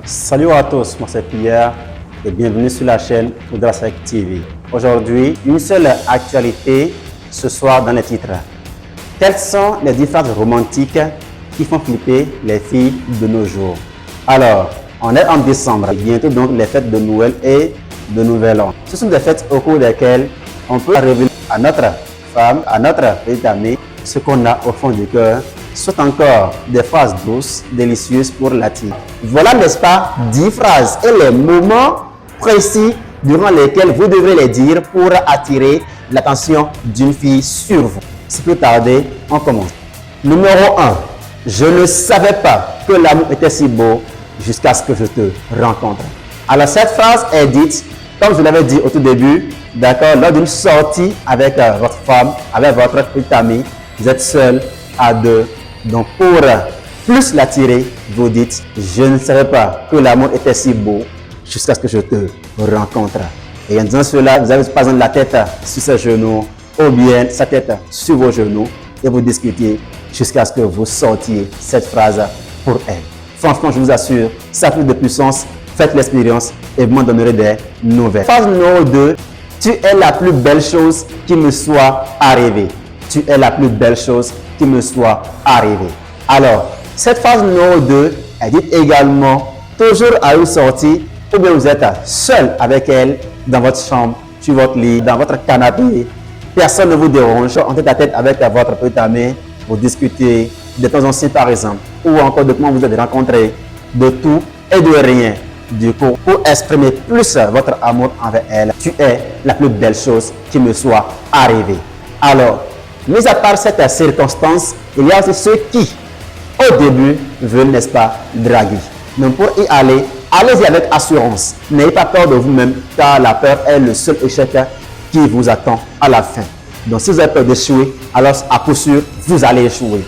Salut à tous, moi c'est Pierre et bienvenue sur la chaîne Oudrasek TV. Aujourd'hui, une seule actualité ce soir dans les titres. Quelles sont les 10 phrases romantiques qui font flipper les filles de nos jours? Alors, on est en décembre, bientôt donc les fêtes de Noël et de Nouvel An. Ce sont des fêtes au cours desquelles on peut révéler à notre femme, à notre petite amie, ce qu'on a au fond du cœur, soit encore des phrases douces, délicieuses pour l'attirer. Voilà, n'est-ce pas, 10 phrases et les moments précis durant lesquels vous devrez les dire pour attirer l'attention d'une fille sur vous. Sans plus tarder, on commence. Numéro 1. Je ne savais pas que l'amour était si beau jusqu'à ce que je te rencontre. Alors cette phrase est dite, comme je l'avais dit au tout début, d'accord, lors d'une sortie avec votre femme, avec votre petite amie, vous êtes seul à deux. Donc pour plus l'attirer, vous dites, je ne savais pas que l'amour était si beau jusqu'à ce que je te rencontre. Et en disant cela, vous avez par exemple la tête sur ses genoux ou bien sa tête sur vos genoux et vous discutez jusqu'à ce que vous sortiez cette phrase pour elle. Franchement, je vous assure, ça a plus de puissance. Faites l'expérience et vous m'en donnerez des nouvelles. Phrase numéro 2. Tu es la plus belle chose qui me soit arrivée. Tu es la plus belle chose qui me soit arrivée. Alors, cette phrase numéro 2 est dite également toujours à une sortie ou bien vous êtes seul avec elle dans votre chambre, sur votre lit, dans votre canapé. Personne ne vous dérange, en tête à tête avec votre petite amie, vous discutez de temps en temps par exemple, ou encore de comment vous êtes rencontrés, de tout et de rien. Du coup, pour exprimer plus votre amour envers elle, tu es la plus belle chose qui me soit arrivée. Alors, mis à part cette circonstance, il y a aussi ceux qui, au début, veulent, n'est-ce pas, draguer. Donc pour y aller, allez-y avec assurance. N'ayez pas peur de vous-même, car la peur est le seul échec qui vous attend à la fin. Donc si vous avez peur d'échouer, alors à coup sûr, vous allez échouer.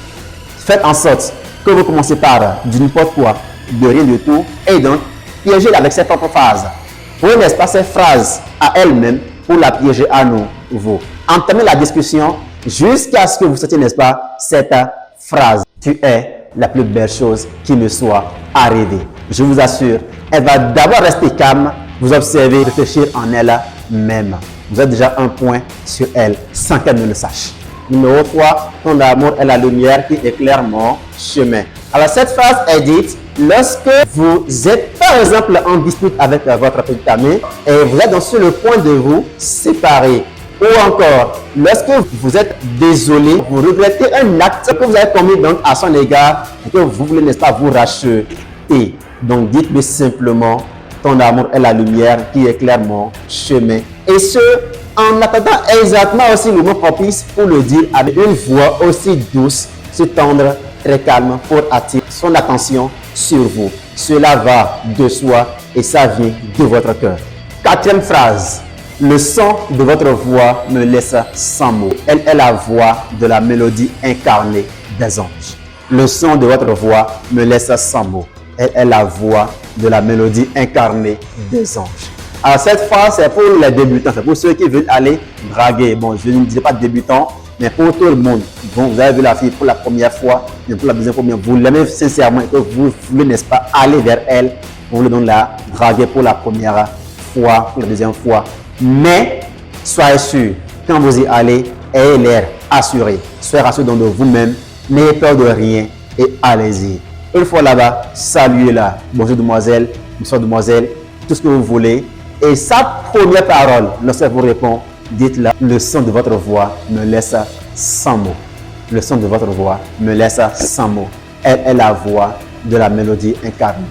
Faites en sorte que vous commencez par du n'importe quoi, de rien du tout, et donc piégez-la avec ses propres phrases. Prenez, n'est-ce pas, ces phrases à elle-même pour la piéger à nouveau. Entamez la discussion jusqu'à ce que vous sortiez, n'est-ce pas, cette phrase. Tu es la plus belle chose qui me soit arrivée. Je vous assure, elle va d'abord rester calme, vous observer, réfléchir en elle-même. Vous êtes déjà un point sur elle sans qu'elle ne le sache. Numéro 3, ton amour est la lumière qui éclaire mon chemin. Alors cette phrase est dite lorsque vous êtes par exemple en dispute avec votre petite amie et vous êtes donc sur le point de vous séparer. Ou encore, lorsque vous êtes désolé, vous regrettez un acte que vous avez commis donc à son égard et que vous voulez, n'est-ce pas, vous racheter. Donc dites-lui simplement, ton amour est la lumière qui éclaire mon chemin. Et ce, en attendant exactement aussi le moment propice pour le dire avec une voix aussi douce, si tendre, très calme pour attirer son attention sur vous. Cela va de soi et ça vient de votre cœur. Quatrième phrase. Le son de votre voix me laisse sans mots. Elle est la voix de la mélodie incarnée des anges. Le son de votre voix me laisse sans mots. Elle est la voix de la mélodie incarnée des anges. Alors cette phrase, c'est pour les débutants, c'est pour ceux qui veulent aller draguer. Bon, je ne dis pas débutants, mais pour tout le monde. Bon, vous avez vu la fille pour la première fois, mais pour la deuxième fois, vous l'aimez sincèrement et que vous voulez, n'est-ce pas, aller vers elle. Vous voulez donc la draguer pour la première fois, pour la deuxième fois. Mais soyez sûr, quand vous y allez, ayez l'air assuré. Soyez rassuré de vous-même, n'ayez peur de rien et allez-y. Une fois là-bas, saluez-la. Bonjour demoiselle, bonsoir demoiselle, tout ce que vous voulez. Et sa première parole, lorsqu'elle vous répond, dites-la, le son de votre voix me laisse sans mots. Le son de votre voix me laisse sans mots. Elle est la voix de la mélodie incarnée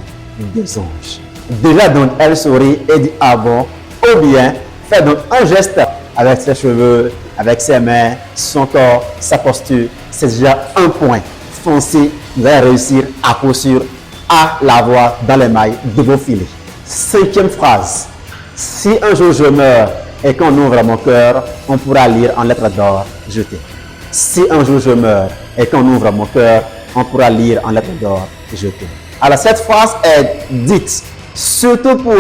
des anges. Déjà donc, elle sourit et dit ah bon, ou bien fait donc un geste avec ses cheveux, avec ses mains, son corps, sa posture. C'est déjà un point. Foncez, vous allez réussir à coup sûr à l'avoir dans les mailles de vos filets. Cinquième phrase. Si un jour je meurs et qu'on ouvre mon cœur, on pourra lire en lettres d'or, je t'aime. Si un jour je meurs et qu'on ouvre mon cœur, on pourra lire en lettres d'or, je t'aime. Alors cette phrase est dite surtout pour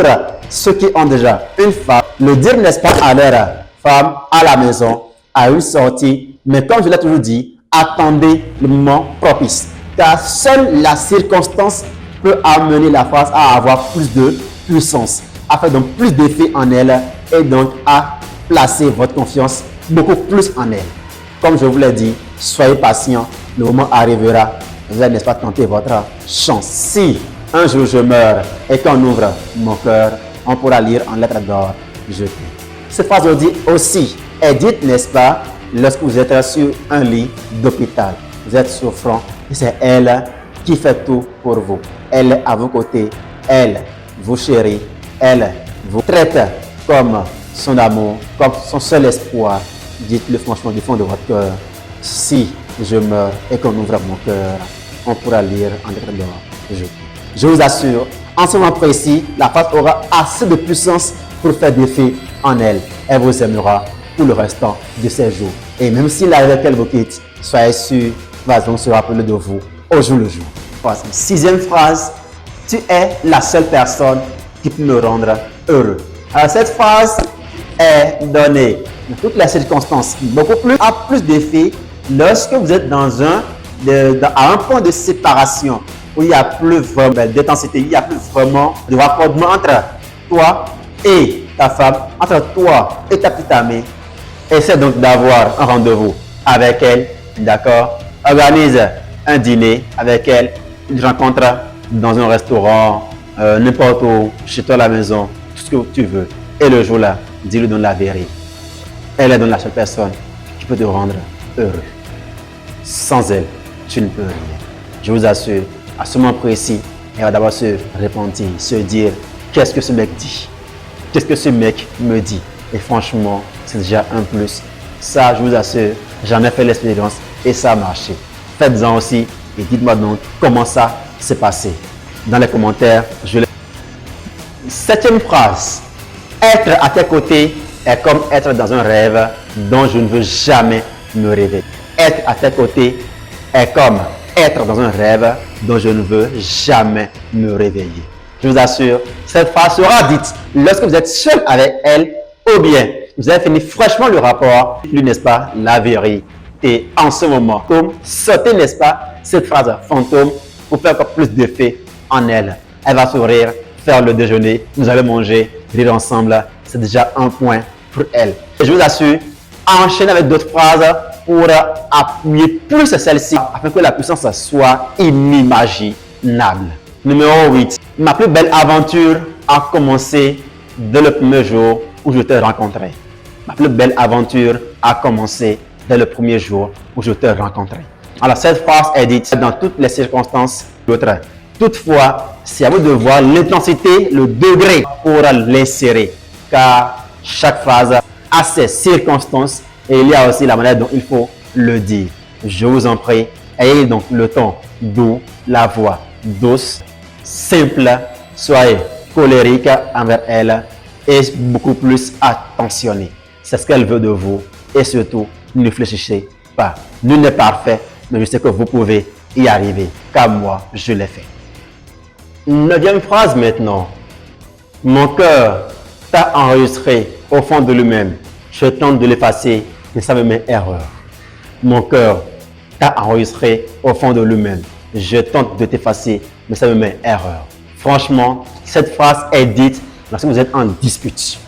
ceux qui ont déjà une femme, le dire, n'est-ce pas, à leur femme à la maison, à une sortie. Mais comme je l'ai toujours dit, attendez le moment propice. Car seule la circonstance peut amener la phrase à avoir plus de puissance, à faire donc plus d'effet en elle et donc à placer votre confiance beaucoup plus en elle. Comme je vous l'ai dit, soyez patient, le moment arrivera, vous allez, n'est-ce pas, tenter votre chance. Si un jour je meurs et qu'on ouvre mon cœur, on pourra lire en lettres d'or, je t'aime. Cette phrase aussi est dite, n'est-ce pas, lorsque vous êtes sur un lit d'hôpital, vous êtes souffrant, et c'est elle qui fait tout pour vous. Elle est à vos côtés, elle vous chérit, elle vous traite comme son amour, comme son seul espoir. Dites-le franchement du fond de votre cœur. Si je meurs et qu'on ouvre mon cœur, on pourra lire en lettres d'or. Je vous assure, en ce moment précis, la phrase aura assez de puissance pour faire d'effet en elle. Elle vous aimera pour le restant de ses jours. Et même s'il arrive qu'elle vous quitte, soyez sûr, va donc se rappeler de vous au jour le jour. Sixième phrase, tu es la seule personne qui peut me rendre heureux. Alors cette phrase est donnée dans toutes les circonstances, beaucoup plus, a plus d'effet lorsque vous êtes à un point de séparation où il n'y a plus vraiment d'intensité, il n'y a plus vraiment de raccordement entre toi et ta femme, entre toi et ta petite amie. Essaie donc d'avoir un rendez-vous avec elle, d'accord? Organise un dîner avec elle, une rencontre dans un restaurant, n'importe où, chez toi à la maison, tout ce que tu veux. Et le jour-là, dis-lui dans la vérité. Elle est donc la seule personne qui peut te rendre heureux. Sans elle, tu ne peux rien. Je vous assure, à ce moment précis, elle va d'abord se repentir, se dire, qu'est-ce que ce mec dit? Qu'est-ce que ce mec me dit? Et franchement, c'est déjà un plus. Ça, je vous assure, j'en ai fait l'expérience et ça a marché. Faites-en aussi et dites-moi donc comment ça s'est passé. Dans les commentaires, je l'ai. Septième phrase. Être à tes côtés est comme être dans un rêve dont je ne veux jamais me réveiller. Être à tes côtés est comme être dans un rêve dont je ne veux jamais me réveiller. Je vous assure, cette phrase sera dite lorsque vous êtes seul avec elle ou bien vous avez fini fraîchement le rapport, lui, n'est-ce pas, la vérité. Et en ce moment, comme sautez, n'est-ce pas, cette phrase fantôme pour faire encore plus d'effet en elle. Elle va sourire, faire le déjeuner, nous allons manger, rire ensemble. C'est déjà un point pour elle. Et je vous assure, enchaînez avec d'autres phrases pour appuyer plus celle-ci afin que la puissance soit inimaginable. Numéro 8. Ma plus belle aventure a commencé dès le premier jour où je t'ai rencontré. Ma plus belle aventure a commencé dès le premier jour où je t'ai rencontré. Alors cette phrase est dite dans toutes les circonstances d'autres. Toutefois, c'est à vous de voir l'intensité, le degré pour l'insérer. Car chaque phrase a ses circonstances et il y a aussi la manière dont il faut le dire. Je vous en prie, ayez donc le ton doux, la voix douce, simple, soyez colérique envers elle et beaucoup plus attentionné. C'est ce qu'elle veut de vous et surtout, ne réfléchissez pas. Nul n'est parfait, mais je sais que vous pouvez y arriver, car moi, je l'ai fait. Neuvième phrase maintenant. Mon cœur t'a enregistré au fond de lui-même. Je tente de l'effacer, mais ça me met erreur. Mon cœur t'a enregistré au fond de lui-même. Je tente de t'effacer, mais ça me met erreur. Franchement, cette phrase est dite lorsque vous êtes en dispute.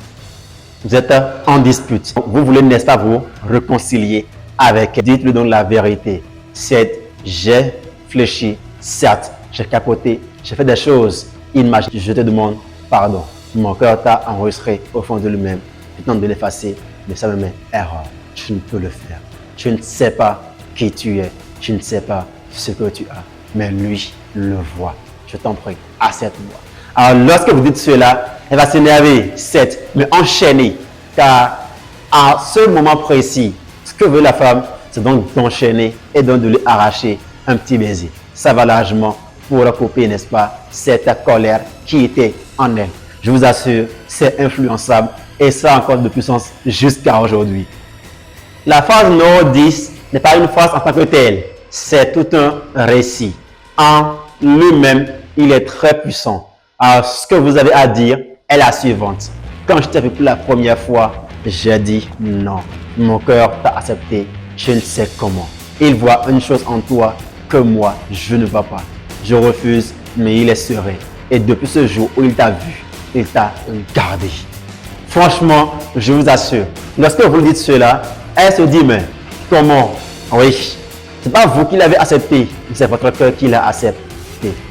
Vous êtes en dispute. Vous voulez, n'est-ce pas, vous réconcilier avec elle. Dites-lui donc la vérité. C'est j'ai fléchi, certes, j'ai capoté, j'ai fait des choses inimaginables. Je te demande pardon. Mon cœur t'a enregistré au fond de lui-même. Je tente de l'effacer, mais ça me met erreur. Tu ne peux le faire. Tu ne sais pas qui tu es. Tu ne sais pas ce que tu as. Mais lui le voit. Je t'en prie, accepte-moi. Alors, lorsque vous dites cela, elle va s'énerver, certes, mais enchaîner. Car à ce moment précis, ce que veut la femme, c'est donc d'enchaîner et donc de lui arracher un petit baiser. Ça va largement pour recouper, n'est-ce pas, cette colère qui était en elle. Je vous assure, c'est influençable et ça a encore de puissance jusqu'à aujourd'hui. La phrase numéro 10 n'est pas une phrase en tant que telle, c'est tout un récit. En lui-même, il est très puissant. Alors, ce que vous avez à dire est la suivante. Quand je t'ai vu pour la première fois, j'ai dit non. Mon cœur t'a accepté, je ne sais comment. Il voit une chose en toi que moi, je ne vois pas. Je refuse mais il est serein. Et depuis ce jour où il t'a vu, il t'a gardé. Franchement, je vous assure, lorsque vous dites cela, elle se dit, mais comment? Oui, c'est pas vous qui l'avez accepté, c'est votre cœur qui l'a accepté.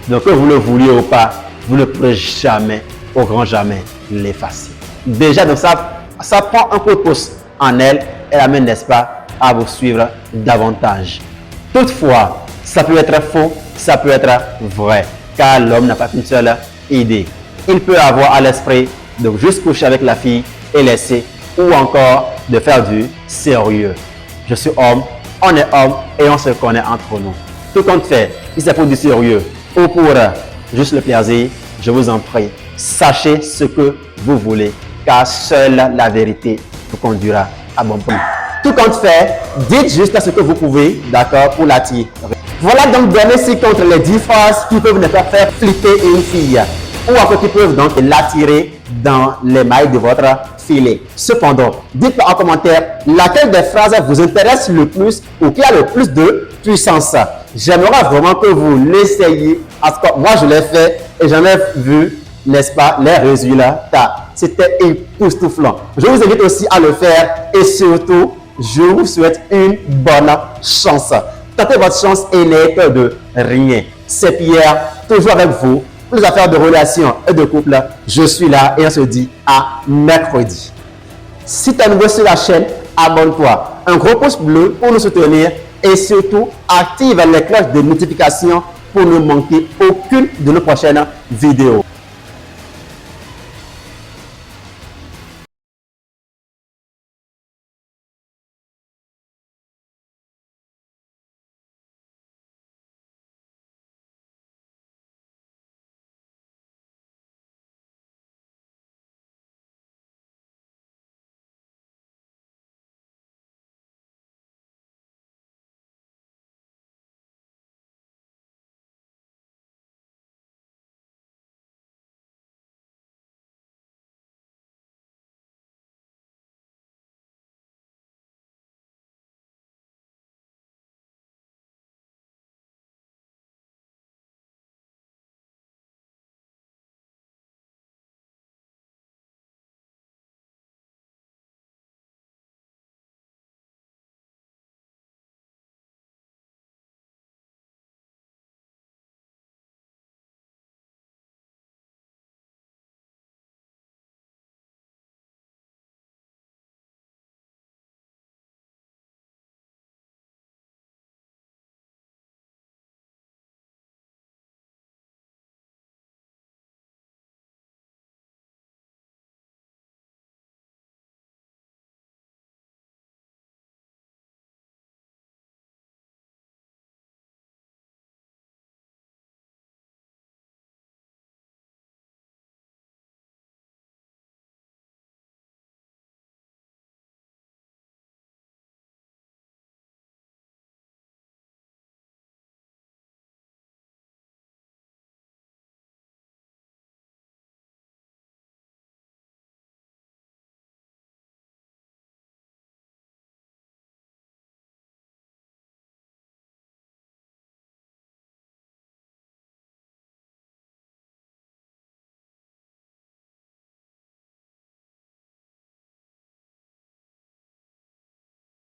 Donc que vous le vouliez ou pas, vous ne pourrez jamais, au grand jamais, l'effacer. Déjà, donc ça prend un coup de pouce en elle, elle amène, n'est-ce pas, à vous suivre davantage. Toutefois, ça peut être faux, ça peut être vrai, car l'homme n'a pas qu'une seule idée. Il peut avoir à l'esprit de juste coucher avec la fille et laisser, ou encore de faire du sérieux. Je suis homme, on est homme et on se connaît entre nous. Tout compte fait, si c'est pour du sérieux ou pour juste le plaisir, je vous en prie, sachez ce que vous voulez, car seule la vérité vous conduira à bon point. Tout compte fait, dites juste ce que vous pouvez, d'accord, pour l'attirer. Voilà donc donné ci contre les 10 phrases qui peuvent ne pas faire flipper une fille, ou encore qui peuvent donc l'attirer dans les mailles de votre filet. Cependant, dites-moi en commentaire laquelle des phrases vous intéresse le plus ou qui a le plus de puissance. J'aimerais vraiment que vous l'essayiez. En tout cas, moi je l'ai fait et j'en ai vu, n'est-ce pas, les résultats. C'était époustouflant. Je vous invite aussi à le faire et surtout, je vous souhaite une bonne chance. Tentez votre chance et n'ayez peur de rien. C'est Pierre, toujours avec vous. Pour les affaires de relations et de couple, je suis là et on se dit à mercredi. Si tu es nouveau sur la chaîne, abonne-toi. Un gros pouce bleu pour nous soutenir et surtout active les cloches de notification pour ne manquer aucune de nos prochaines vidéos.